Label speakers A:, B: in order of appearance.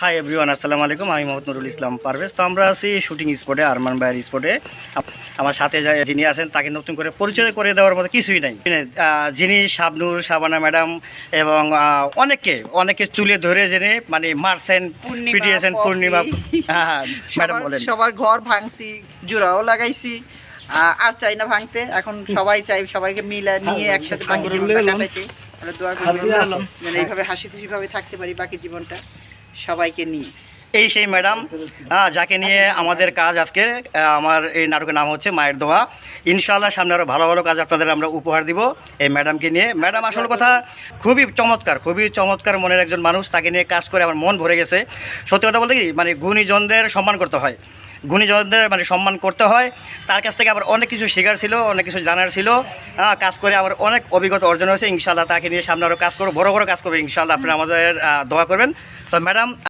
A: Hi everyone, আসসালামু আলাইকুম। আমি মোহাম্মদ নুরুল ইসলাম পারভেজ। তো আমরা আছি শুটিং স্পটে, আরমান ভাইয়ের স্পটে। আমার সাথে যিনি আছেন তাকে নতুন করে পরিচয় করে দেওয়ার মতো কিছুই নাই। যিনি শাবনূর, শাবানা ম্যাডাম এবং অনেকে চুলে ধরে জেনে মানে মারছেন, পিটিয়েছেন। পূর্ণিমা, হ্যাঁ হ্যাঁ ম্যাডাম বলেন।
B: সবার ঘর ভাঙছি, জোড়াও লাগাইছি, আর চাই না ভাঙতে। এখন সবাই চাই সবাইকে মিলা নিয়ে একসাথে বাকি জীবনটা কাটাইতে। আমরা দোয়া করি যেন এইভাবে হাসি খুশি ভাবে থাকতে পারি বাকি জীবনটা সবাইকে নিয়ে।
A: এই সেই ম্যাডাম যাকে নিয়ে আমাদের কাজ আজকে। আমার এই নাটকের নাম হচ্ছে মায়ের দোয়া। ইনশাআল্লাহ সামনে আরও ভালো ভালো কাজ আপনাদের আমরা উপহার দিব এই ম্যাডামকে নিয়ে। ম্যাডাম আসল কথা খুবই চমৎকার মনের একজন মানুষ। তাকে নিয়ে কাজ করে আমার মন ভরে গেছে। সত্যি কথা বলতে কি, মানে গুণীজনদের সম্মান করতে হয়, সম্মান করতে হয়। তার কাছ থেকে আবার অনেক কিছু শেখার ছিল, অনেক কিছু জানার ছিল। কাজ করে আবার অনেক অভিজ্ঞতা অর্জন হয়েছে। ইনশাআল্লাহ তাকে নিয়ে সামনে আরও কাজ করবো, বড় কাজ করবো ইনশাআল্লাহ। আপনারা আমাদের দোয়া করবেন। তো ম্যাডাম